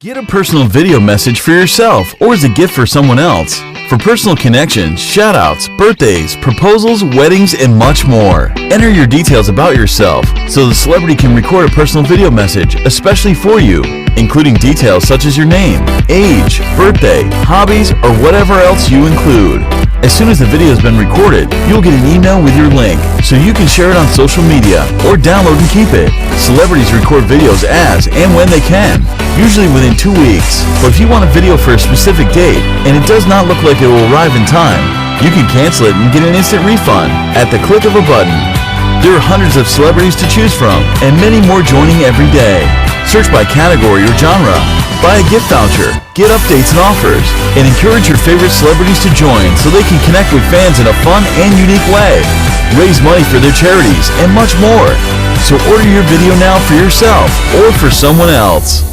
Get a personal video message for yourself or as a gift for someone else. For personal connections, shoutouts, birthdays, proposals, weddings, and much more. Enter your details about yourself so the celebrity can record a personal video message especially for you, including details such as your name, age, birthday, hobbies, or whatever else you include. As soon as the video has been recorded, you'll get an email with your link so you can share it on social media or download and keep it. Celebrities record videos as and when they can, usually within 2 weeks. But if you want a video for a specific date and it does not look like it will arrive in time, you can cancel it and get an instant refund at the click of a button. There are hundreds of celebrities to choose from and many more joining every day. Search by category or genre, buy a gift voucher, get updates and offers, and encourage your favorite celebrities to join so they can connect with fans in a fun and unique way. Raise money for their charities and much more. So order your video now for yourself or for someone else.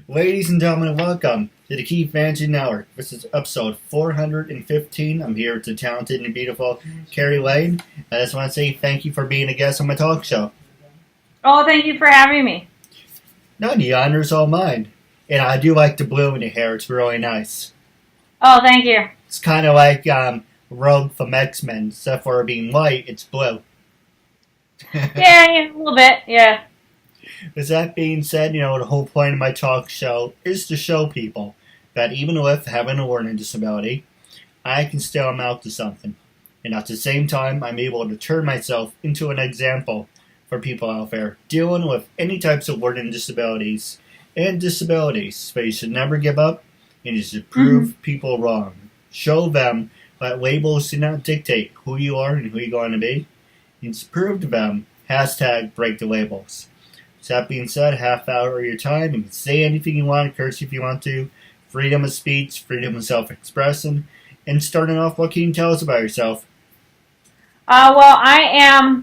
Ladies and gentlemen, welcome to the KeithAndrewNetWork. This is episode 415. I'm here with the talented and beautiful Kari Lane. I just want to say thank you for being a guest on my talk show. Oh, thank you for having me. No, the honor's all mine. And I do like the blue in your hair. It's really nice. Oh, thank you. It's kind of like Rogue from X-Men. Except for it being white, it's blue. yeah, a little bit, yeah. With that being said, the whole point of my talk show is to show people that even with having a learning disability, I can still amount to something. And at the same time, I'm able to turn myself into an example for people out there dealing with any types of learning disabilities and disabilities. But you should never give up, and you should prove people wrong. Show them that labels do not dictate who you are and who you're going to be. And prove to them, #break the labels. So that being said, half hour of your time, you can say anything you want, curse if you want to, freedom of speech, freedom of self-expression, and starting off, what can you tell us about yourself? Well, I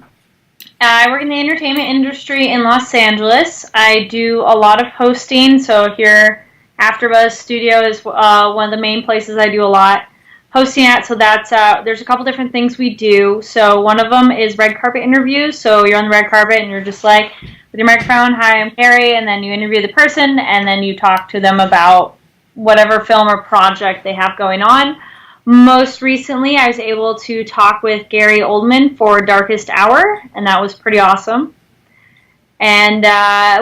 work in the entertainment industry in Los Angeles. I do a lot of hosting, so here, AfterBuzz Studio is one of the main places I do a lot hosting at, so that's, there's a couple different things we do. So one of them is red carpet interviews, so you're on the red carpet and you're just like, with your microphone, hi, I'm Kari, and then you interview the person, and then you talk to them about whatever film or project they have going on. Most recently, I was able to talk with Gary Oldman for Darkest Hour, and that was pretty awesome. And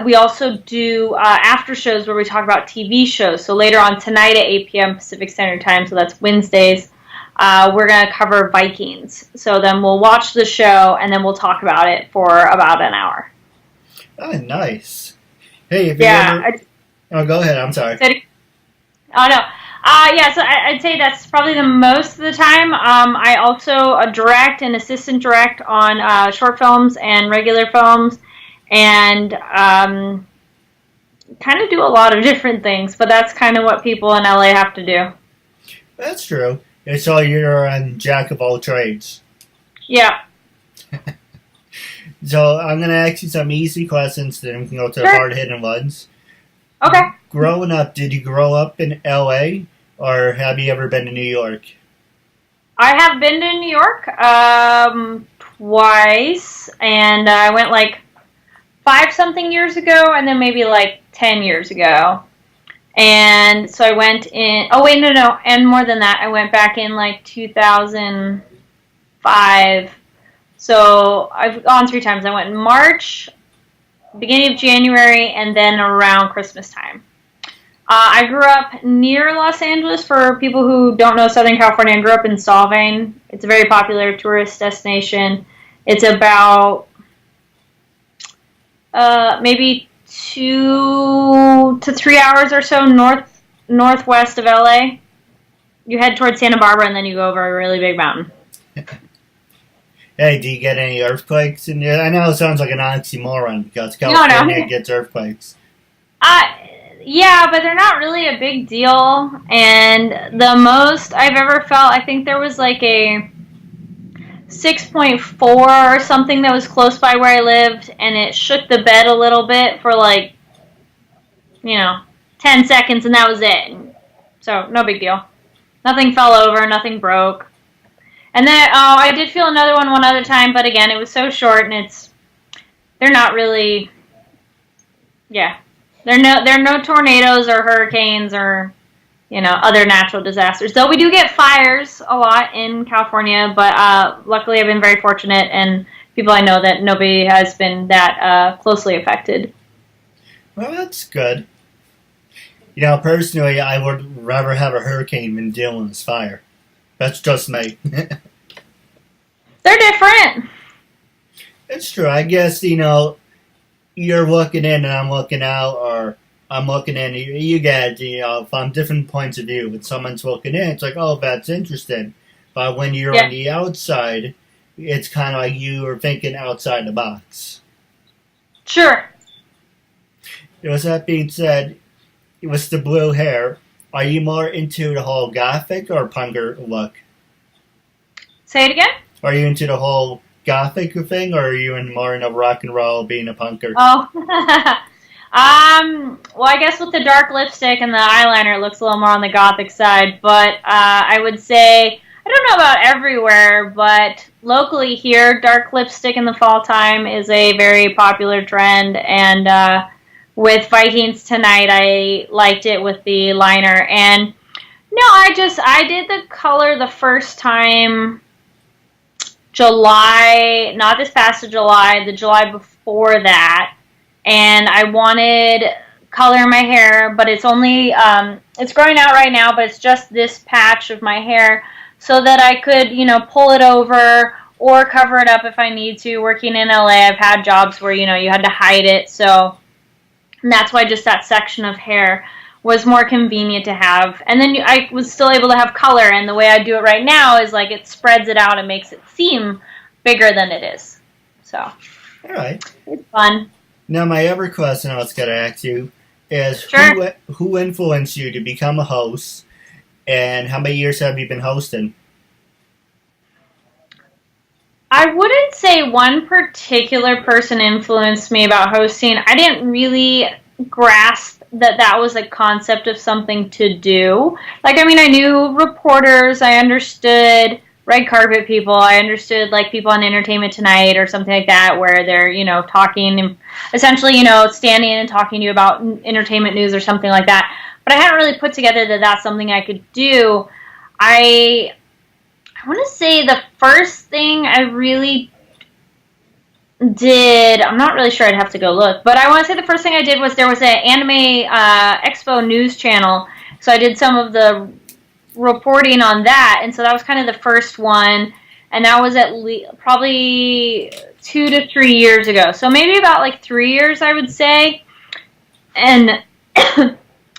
we also do after shows where we talk about TV shows. So later on tonight at 8 p.m. Pacific Standard Time, so that's Wednesdays, we're going to cover Vikings. So then we'll watch the show, and then we'll talk about it for about an hour. Oh, nice. Hey, if you ever... go ahead. I'm sorry. Oh, no. So I'd say that's probably the most of the time. I also direct and assistant direct on short films and regular films, and kind of do a lot of different things, but that's kind of what people in LA have to do. That's true. So you're a jack of all trades. Yeah. So I'm going to ask you some easy questions, then we can go to the hard-hitting ones. Okay. Growing up, did you grow up in L.A., or have you ever been to New York? I have been to New York twice, and I went like 5-something years ago, and then maybe like 10 years ago. And so I went in, and more than that, I went back in like 2005. So I've gone 3 times. I went in March, beginning of January, and then around Christmas time. I grew up near Los Angeles. For people who don't know Southern California, I grew up in Solvang. It's a very popular tourist destination. It's about maybe 2 to 3 hours or so northwest of LA. You head towards Santa Barbara, and then you go over a really big mountain. Hey, do you get any earthquakes in there? I know it sounds like an oxymoron because California gets earthquakes. Yeah, but they're not really a big deal. And the most I've ever felt, I think there was like a 6.4 or something that was close by where I lived, and it shook the bed a little bit for 10 seconds, and that was it. So, no big deal. Nothing fell over, nothing broke. And then, I did feel another one other time, but again, it was so short, and they're not really, yeah. There are no tornadoes or hurricanes or, other natural disasters. Though we do get fires a lot in California, but luckily I've been very fortunate, and people I know that nobody has been that closely affected. Well, that's good. Personally, I would rather have a hurricane than deal with this fire. That's just me. They're different. It's true. I guess, you're looking in and I'm looking out, or I'm looking in, you get, from different points of view. When someone's looking in, it's like, oh, that's interesting. But when you're on the outside, it's kind of like you are thinking outside the box. Sure. With that being said, with the blue hair, are you more into the whole gothic or punker look? Say it again? Are you into the whole gothic thing, or are you more in a rock and roll being a punker? Oh. Well, I guess with the dark lipstick and the eyeliner, it looks a little more on the gothic side. But I would say, I don't know about everywhere, but locally here, dark lipstick in the fall time is a very popular trend. And with Vikings Tonight, I liked it with the liner. And no, I did the color the first time July, not this past July, the July before that. And I wanted color in my hair, but it's only, it's growing out right now, but it's just this patch of my hair so that I could, pull it over or cover it up if I need to. Working in LA, I've had jobs where, you had to hide it. So that's why just that section of hair was more convenient to have. And then I was still able to have color, and the way I do it right now is like it spreads it out and makes it seem bigger than it is. So, all right. It's fun. Now, my other question I was going to ask you is, sure. who influenced you to become a host, and how many years have you been hosting? I wouldn't say one particular person influenced me about hosting. I didn't really grasp that was a concept of something to do. I knew reporters, I understood red carpet people, I understood people on Entertainment Tonight or something like that, where they're, talking and essentially, standing and talking to you about entertainment news or something like that. But I hadn't really put together that that's something I could do. I want to say the first thing I really did, I'm not really sure, I'd have to go look, but I want to say the first thing I did was there was an Anime Expo news channel, so I did some of the reporting on that, and so that was kind of the first one, and that was at probably 2 to 3 years ago, so maybe about 3 years, I would say, and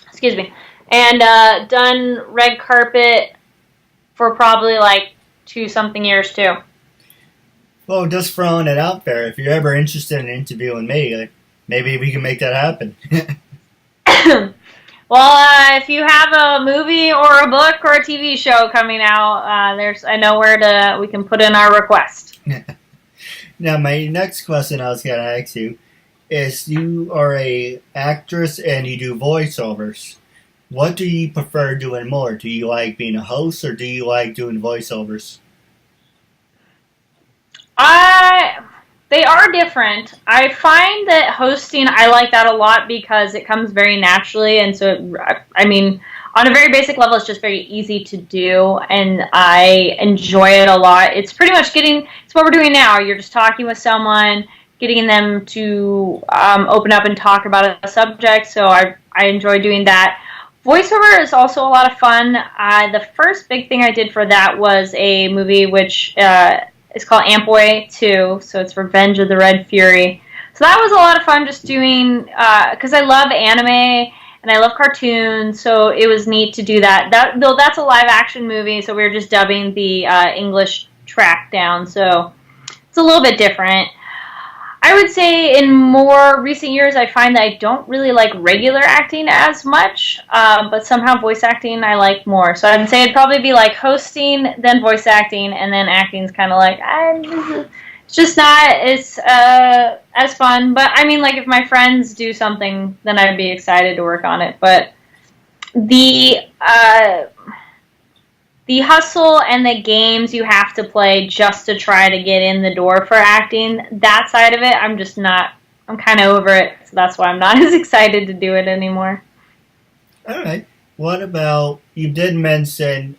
excuse me, and done red carpet for probably 2-something years too. Well, just throwing it out there, if you're ever interested in interviewing me, maybe we can make that happen. Well, if you have a movie or a book or a TV show coming out, I know where we can put in our request. Now, my next question I was going to ask you is, you are a actress and you do voiceovers. What do you prefer doing more? Do you like being a host, or do you like doing voiceovers? They are different. I find that hosting, I like that a lot because it comes very naturally, and so, on a very basic level, it's just very easy to do, and I enjoy it a lot. It's pretty much it's what we're doing now. You're just talking with someone, getting them to open up and talk about a subject, so I enjoy doing that. Voiceover is also a lot of fun. The first big thing I did for that was a movie which... it's called Amboy 2, so it's Revenge of the Red Fury. So So that was a lot of fun just doing, because I love anime and I love cartoons, so it was neat to do that. Though that's a live action movie, so we were just dubbing the English track down, so it's a little bit different. I would say in more recent years, I find that I don't really like regular acting as much, but somehow voice acting I like more. So I'd say it'd probably be like hosting, then voice acting, and then acting's kind of like, it's just not as fun. But I mean, like if my friends do something, then I'd be excited to work on it. But the hustle and the games you have to play just to try to get in the door for acting, that side of it, I'm kind of over it, so that's why I'm not as excited to do it anymore. All right. What about, you did mention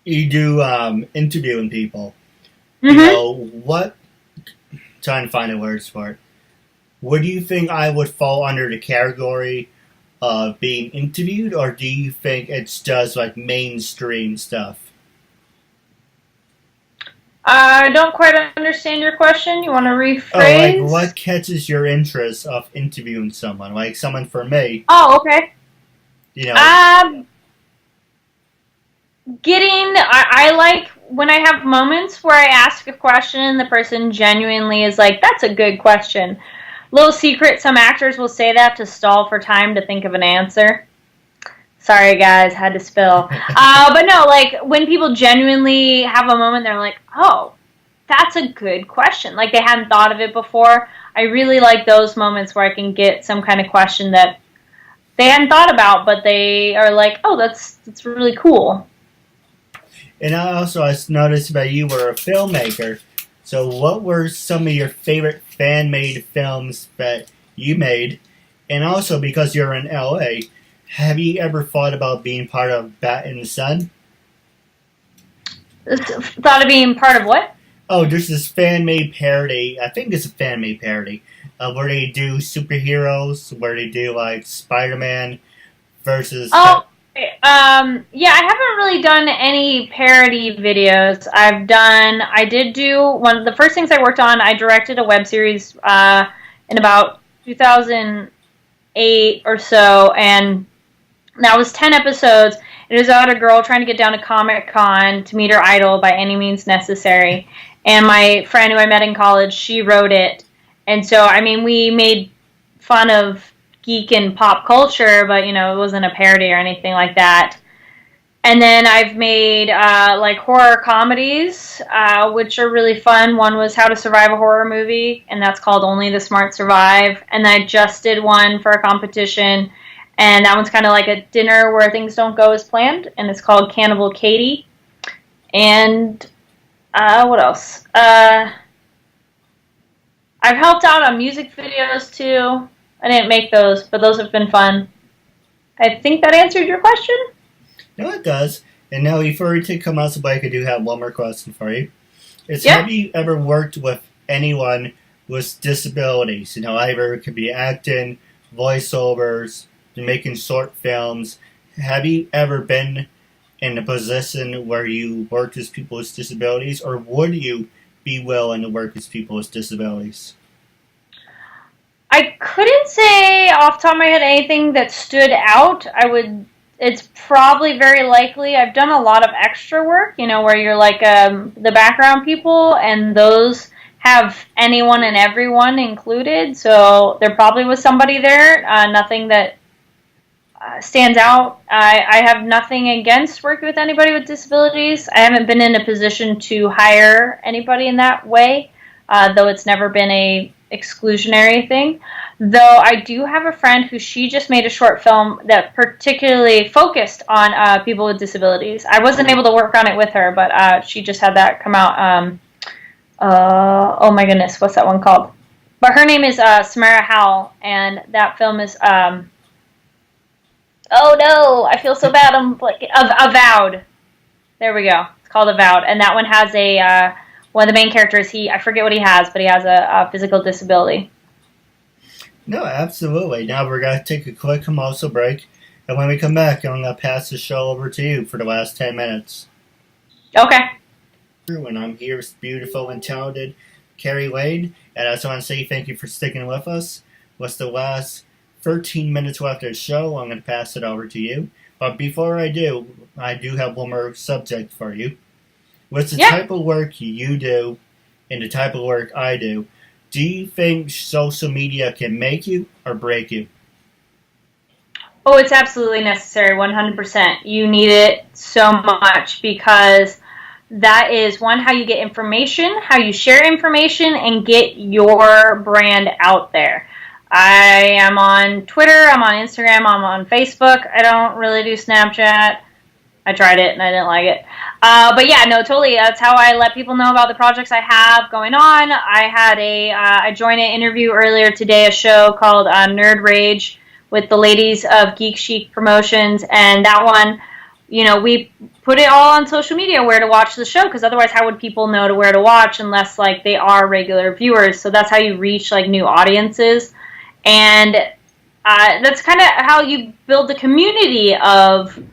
you do interviewing people. Mm-hmm. Trying to find the words for it. What do you think I would fall under the category of being interviewed, or do you think it's just like mainstream stuff? I don't quite understand your question. You want to rephrase? Like what catches your interest of interviewing someone? Like someone for me. Oh, okay. I like when I have moments where I ask a question and the person genuinely is like, that's a good question. Little secret, some actors will say that to stall for time to think of an answer. Sorry, guys, had to spill. But no, like, when people genuinely have a moment, they're like, oh, that's a good question. Like, they hadn't thought of it before. I really like those moments where I can get some kind of question that they hadn't thought about, but they are like, oh, that's really cool. And I noticed that you were a filmmaker. So what were some of your favorite fan-made films that you made? And also, because you're in LA, have you ever thought about being part of Bat in the Sun? Thought of being part of what? Oh, there's this fan-made parody. I think it's a fan-made parody where they do superheroes, where they do like Spider-Man versus... Yeah, I haven't really done any parody videos. I did do one of the first things I worked on. I directed a web series in about 2008 or so, and that was 10 episodes. It was about a girl trying to get down to Comic-Con to meet her idol by any means necessary. And my friend who I met in college, she wrote it. And so, I mean, we made fun of geek and pop culture, but, it wasn't a parody or anything like that. And then I've made, like, horror comedies, which are really fun. One was How to Survive a Horror Movie, and that's called Only the Smart Survive. And I just did one for a competition, and that one's kind of like a dinner where things don't go as planned, and it's called Cannibal Katie. And, what else? I've helped out on music videos, too. I didn't make those, but those have been fun. I think that answered your question? No, it does. And now, before we take come out the bike, I do have one more question for you. Have you ever worked with anyone with disabilities? Either it could be acting, voiceovers, making short films. Have you ever been in a position where you worked with people with disabilities, or would you be willing to work with people with disabilities? I couldn't say off the top of my head anything that stood out. It's probably very likely. I've done a lot of extra work, where you're like the background people, and those have anyone and everyone included. So there probably was somebody there. Nothing that stands out. I have nothing against working with anybody with disabilities. I haven't been in a position to hire anybody in that way, though it's never been a exclusionary thing. Though I do have a friend who she just made a short film that particularly focused on people with disabilities. I wasn't able to work on it with her, but she just had that come out. Oh my goodness, what's that one called? But her name is Samara Howell, and that film is oh no, I feel so bad. I'm like Avowed. There we go. It's called Avowed, and that one has a one of the main characters. I forget what he has, but he has a physical disability. No, absolutely. Now we're going to take a quick commercial break, and when we come back, I'm going to pass the show over to you for the last 10 minutes. Okay. And I'm here with beautiful and talented Kari Lane, And I just want to say thank you for sticking with us. What's the last 13 minutes left of the show? I'm going to pass it over to you. But before I do have one more subject for you. What's the type of work you do and the type of work I do? Do you think social media can make you or break you? Oh, it's absolutely necessary, 100%. You need it so much because that is, one, how you get information, how you share information, and get your brand out there. I am on Twitter, I'm on Instagram, I'm on Facebook. I don't really do Snapchat. I tried it and I didn't like it. But yeah, no, totally. That's how I let people know about the projects I have going on. I joined an interview earlier today, a show called Nerd Rage with the ladies of Geek Chic Promotions, and that one, we put it all on social media where to watch the show, because otherwise how would people know where to watch unless like they are regular viewers? So that's how you reach like new audiences, and that's kind of how you build the community of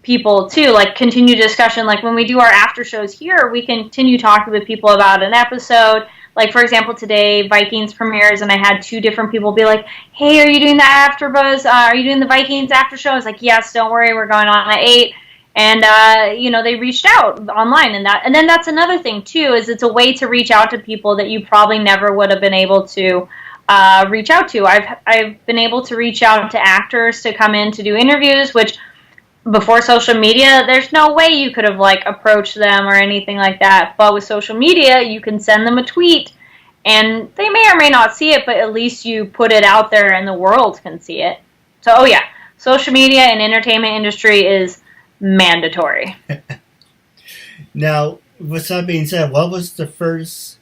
people too, like continue discussion. Like when we do our after shows here, we continue talking with people about an episode. Like, for example, today, Vikings premieres, and I had 2 different people be like, hey, are you doing the AfterBuzz? Are you doing the Vikings after show? I was like, yes, don't worry, we're going on at 8. And, they reached out online. And then that's another thing, too, is it's a way to reach out to people that you probably never would have been able to reach out to. I've been able to reach out to actors to come in to do interviews, which before social media, there's no way you could have like approached them or anything like that. But with social media, you can send them a tweet and they may or may not see it, but at least you put it out there and the world can see it. So, oh yeah, social media and entertainment industry is mandatory. Now, with that being said, what was the first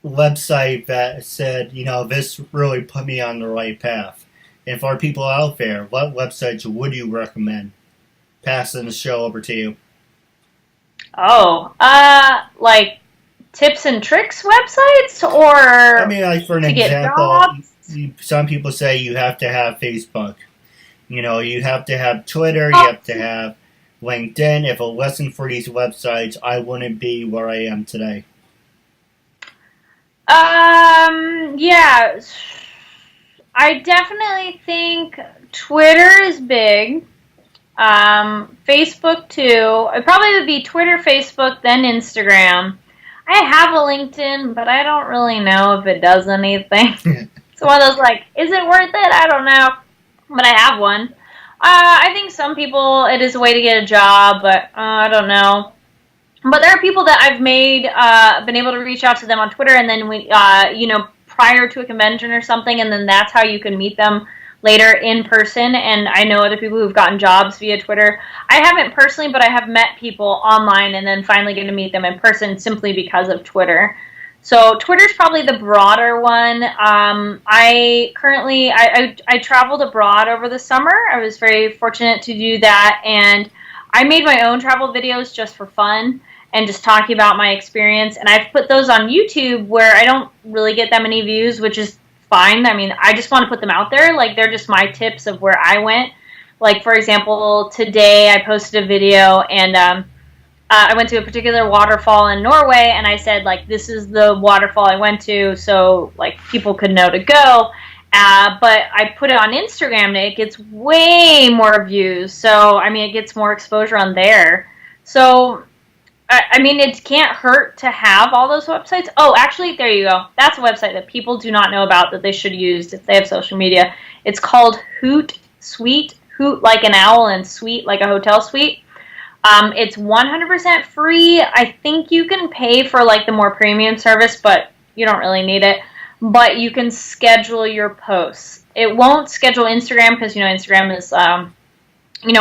website that said, this really put me on the right path? And for people out there, what websites would you recommend? Passing the show over to you. Oh, like tips and tricks websites, or I mean, like for an example, some people say you have to have Facebook. You have to have Twitter. You have to have LinkedIn. If it wasn't for these websites, I wouldn't be where I am today. Yeah, I definitely think Twitter is big. Facebook too. It probably would be Twitter, Facebook, then Instagram. I have a LinkedIn, but I don't really know if it does anything. It's one of those like, is it worth it? I don't know. But I have one. I think some people, it is a way to get a job, but I don't know. But there are people that I've been able to reach out to them on Twitter, and then we, prior to a convention or something, and then that's how you can meet them later in person. And I know other people who've gotten jobs via Twitter. I haven't personally, but I have met people online and then finally get to meet them in person simply because of Twitter. So Twitter's probably the broader one. I traveled abroad over the summer. I was very fortunate to do that, and I made my own travel videos just for fun and just talking about my experience. And I've put those on YouTube where I don't really get that many views, which is fine. I mean, I just want to put them out there. Like, they're just my tips of where I went. Like, for example, today I posted a video, and I went to a particular waterfall in Norway, and I said, like, this is the waterfall I went to, so, like, people could know to go. But I put it on Instagram, and it gets way more views. So, I mean, it gets more exposure on there. So, I mean, it can't hurt to have all those websites. Oh, actually, there you go. That's a website that people do not know about that they should use if they have social media. It's called Hootsuite. Hoot like an owl and suite like a hotel suite. It's 100% free. I think you can pay for like the more premium service, but you don't really need it. But you can schedule your posts. It won't schedule Instagram because, Instagram is,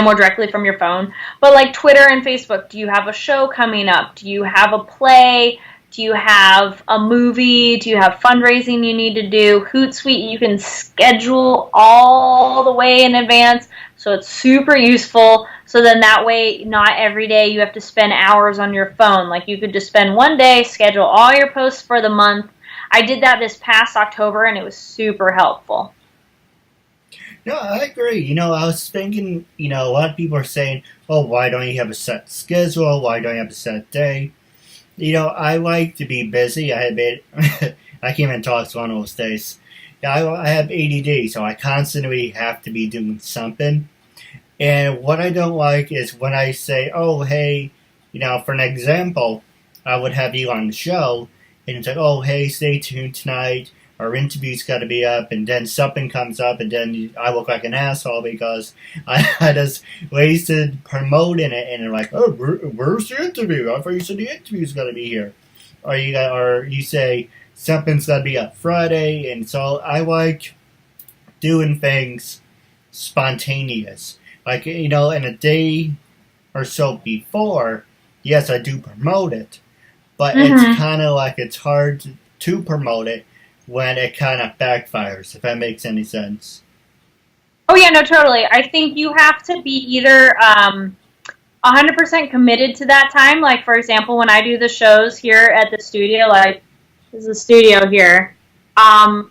more directly from your phone. But like Twitter and Facebook, do you have a show coming up? Do you have a play? Do you have a movie? Do you have fundraising you need to do? Hootsuite, you can schedule all the way in advance. So it's super useful. So then that way, not every day you have to spend hours on your phone. Like, you could just spend one day, schedule all your posts for the month. I did that this past October, and it was super helpful. No, I agree. I was thinking, a lot of people are saying, oh, why don't you have a set schedule? Why don't you have a set day? I like to be busy. I admit, I can't even talk one of those days. Yeah, I have ADD, so I constantly have to be doing something. And what I don't like is when I say, oh, hey, for an example, I would have you on the show, and it's like, oh, hey, stay tuned tonight. Our interview's got to be up, and then something comes up, and then I look like an asshole because I just wasted promoting it, and they're like, oh, where's the interview? I thought you said the interview's got to be here. Or you say something's got to be up Friday, and so I like doing things spontaneous. Like, in a day or so before, yes, I do promote it, but it's kind of like it's hard to promote it when it kind of backfires, if that makes any sense. Oh, yeah, no, totally. I think you have to be either 100% committed to that time. Like, for example, when I do the shows here at the studio, like, this is a studio here, it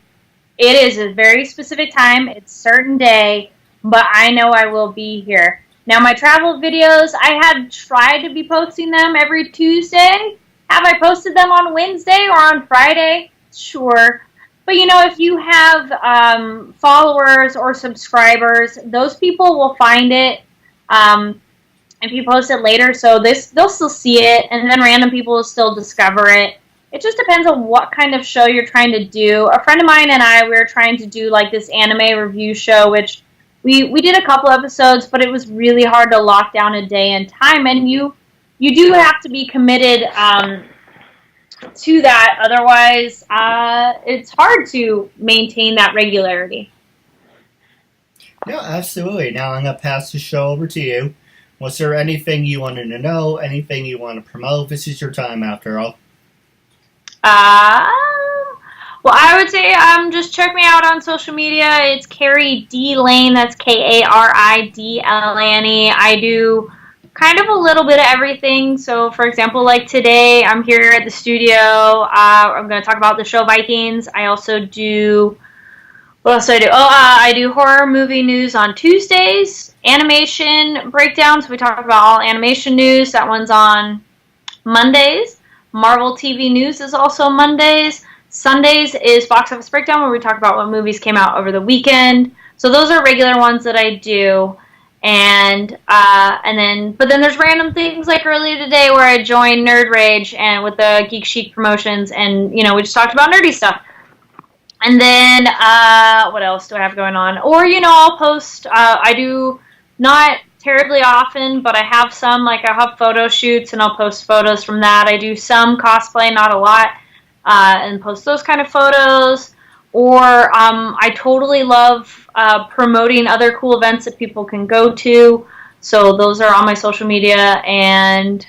is a very specific time. It's a certain day, but I know I will be here. Now, my travel videos, I had tried to be posting them every Tuesday. Have I posted them on Wednesday or on Friday? Sure. But, if you have followers or subscribers, those people will find it if you post it later. So they'll still see it, and then random people will still discover it. It just depends on what kind of show you're trying to do. A friend of mine and I, we were trying to do like this anime review show, which we did a couple episodes, but it was really hard to lock down a day and time. And you do have to be committed to that. Otherwise, it's hard to maintain that regularity. Yeah, absolutely. Now I'm going to pass the show over to you. Was there anything you wanted to know? Anything you want to promote? This is your time, after all. Well, I would say just check me out on social media. It's Kari D Lane. That's KaridLane. I do kind of a little bit of everything. So, for example, like today, I'm here at the studio. I'm going to talk about the show Vikings. I also do... What else do I do? I do horror movie news on Tuesdays. Animation breakdowns. We talk about all animation news. That one's on Mondays. Marvel TV news is also Mondays. Sundays is box office breakdown, where we talk about what movies came out over the weekend. So those are regular ones that I do. But then there's random things like earlier today where I joined Nerd Rage and with the Geek Chic promotions, and we just talked about nerdy stuff. And then what else do I have going on? Or I'll post. I do not terribly often, but I have some. Like I have photo shoots, and I'll post photos from that. I do some cosplay, not a lot, and post those kind of photos. Or I totally love promoting other cool events that people can go to. So those are on my social media, and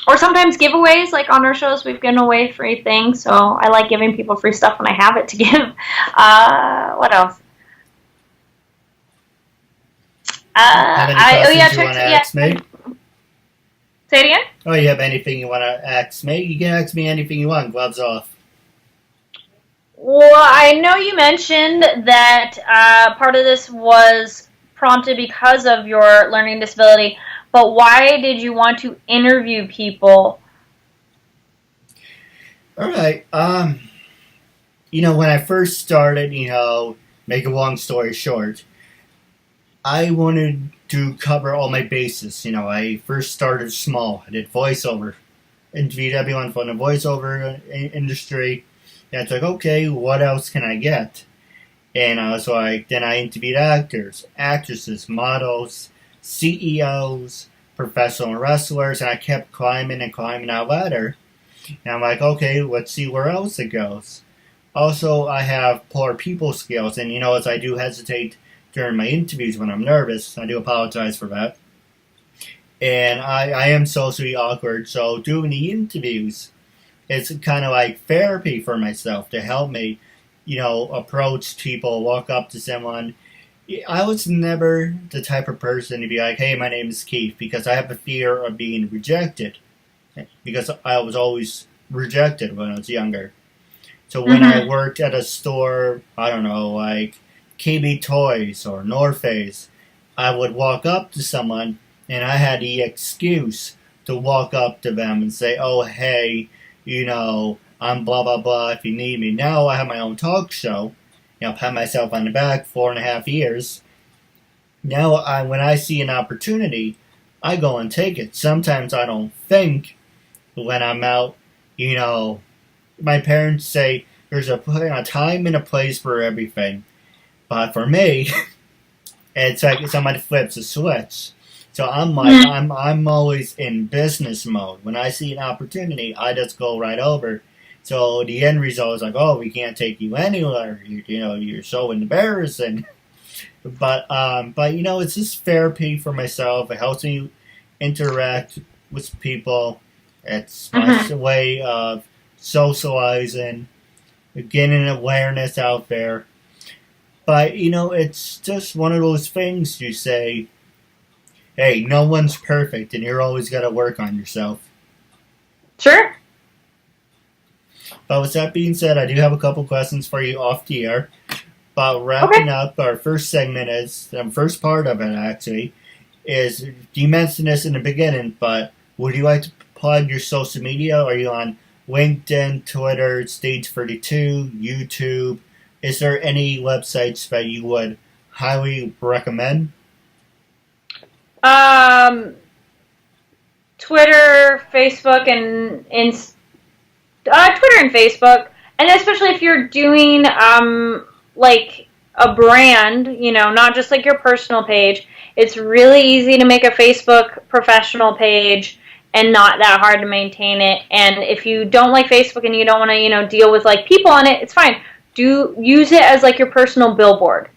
or sometimes giveaways. Like on our shows, we've given away free things. So I like giving people free stuff when I have it to give. What else? Ask me? Say it again? Oh, you have anything you want to ask me? You can ask me anything you want. Gloves off. Well, I know you mentioned that part of this was prompted because of your learning disability, but why did you want to interview people? All right. When I first started, make a long story short, I wanted to cover all my bases. I first started small. I did voiceover. Interviewed everyone from the voiceover industry. And it's like, okay, what else can I get? And I was like, then I interviewed actors, actresses, models, CEOs, professional wrestlers, and I kept climbing and climbing that ladder. And I'm like, okay, let's see where else it goes. Also, I have poor people skills, and as I do hesitate during my interviews when I'm nervous. I do apologize for that. And I am socially awkward, so doing the interviews, it's kind of like therapy for myself to help me, approach people, walk up to someone. I was never the type of person to be like, hey, my name is Keith, because I have a fear of being rejected, because I was always rejected when I was younger. So when I worked at a store, I don't know, like KB Toys or North Face, I would walk up to someone, and I had the excuse to walk up to them and say, oh, hey, I'm blah, blah, blah if you need me. Now I have my own talk show. Pat myself on the back, 4.5 years. Now, when I see an opportunity, I go and take it. Sometimes I don't think when I'm out, my parents say there's a time and a place for everything. But for me, it's like somebody flips a switch. So I'm always in business mode. When I see an opportunity, I just go right over. So the end result is like, oh, we can't take you anywhere. You're so embarrassing. But it's just therapy for myself. It helps me interact with people. It's my way of socializing, getting awareness out there. But, it's just one of those things you say, hey, no one's perfect, and you're always got to work on yourself. Sure. But with that being said, I do have a couple questions for you off the air. But wrapping up, our first segment is, the first part of it actually, is, you mentioned this in the beginning, but would you like to plug your social media? Are you on LinkedIn, Twitter, Stage 32, YouTube? Is there any websites that you would highly recommend? Twitter, Facebook, and Twitter and Facebook, and especially if you're doing like a brand, not just like your personal page. It's really easy to make a Facebook professional page and not that hard to maintain it. And if you don't like Facebook and you don't want to, deal with like people on it, it's fine. Use it as like your personal billboard.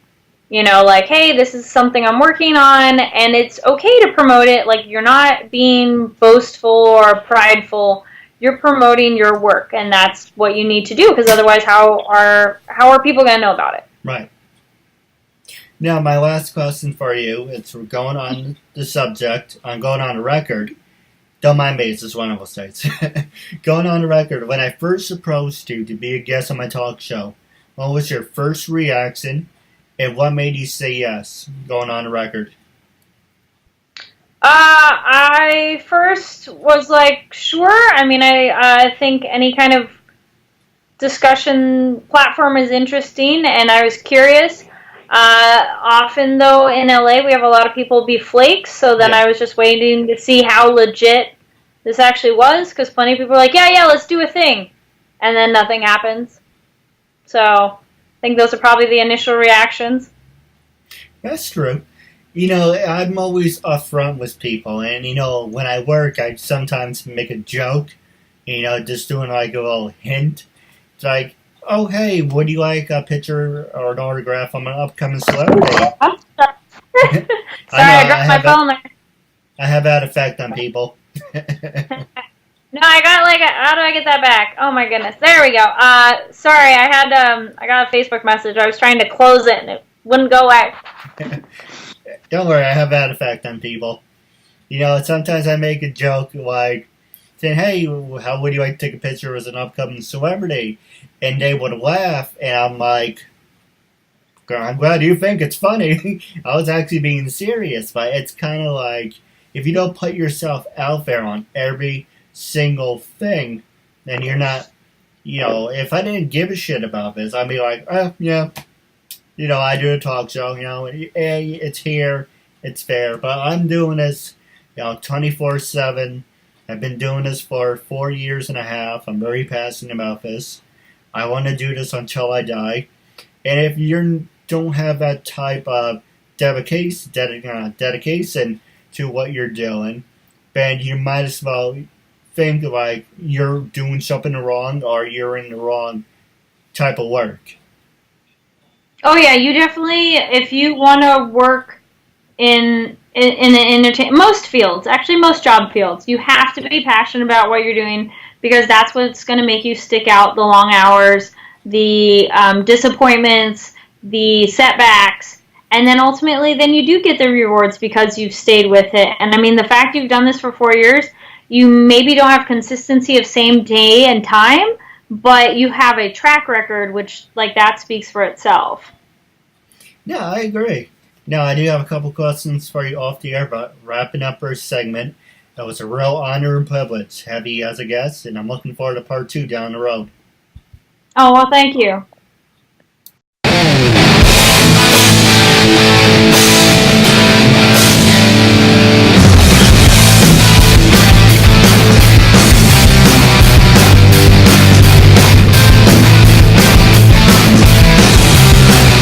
Like, hey, this is something I'm working on, and it's okay to promote it. Like, you're not being boastful or prideful. You're promoting your work, and that's what you need to do, because otherwise how are people going to know about it? Right. Now, my last question for you, it's going on the subject, I'm going on the record. Don't mind me, it's just one of those sites. Going on the record, when I first approached you to be a guest on my talk show, what was your first reaction, and what made you say yes, going on the record? I first was like, sure. I mean, I think any kind of discussion platform is interesting, and I was curious. Often, though, in LA, we have a lot of people be flakes, so then I was just waiting to see how legit this actually was, because plenty of people are like, yeah, let's do a thing, and then nothing happens. So I think those are probably the initial reactions. That's true. I'm always upfront with people, and, when I work, I sometimes make a joke, just doing like a little hint. It's like, oh, hey, would you like a picture or an autograph from an upcoming celebrity? I'm sorry. I dropped my phone there. I have that effect on people. No, I got how do I get that back? Oh my goodness. There we go. Sorry, I got a Facebook message. I was trying to close it and it wouldn't go away. Don't worry, I have that effect on people. Sometimes I make a joke like saying, hey, how would you like to take a picture with an upcoming celebrity? And they would laugh, and I'm like, I'm glad you think it's funny. I was actually being serious, but it's kind of like, if you don't put yourself out there on every single thing, then you're not, if I didn't give a shit about this, I'd be like, yeah, I do a talk show, it's here, it's fair, but I'm doing this, 24/7. I've been doing this for 4 years and a half. I'm very passionate about this. I want to do this until I die. And if you don't have that type of dedication to what you're doing, then you might as well think like you're doing something wrong or you're in the wrong type of work. Oh yeah, you definitely, if you want to work in most fields, actually most job fields, you have to be passionate about what you're doing, because that's what's going to make you stick out the long hours, the disappointments, the setbacks, and then ultimately then you do get the rewards because you've stayed with it. And I mean, the fact you've done this for 4 years, you maybe don't have consistency of same day and time, but you have a track record, which that speaks for itself. Yeah, I agree. Now, I do have a couple questions for you off the air, but wrapping up our segment, It was a real honor and privilege to have you as a guest, and I'm looking forward to part 2 down the road. Oh, well, thank you.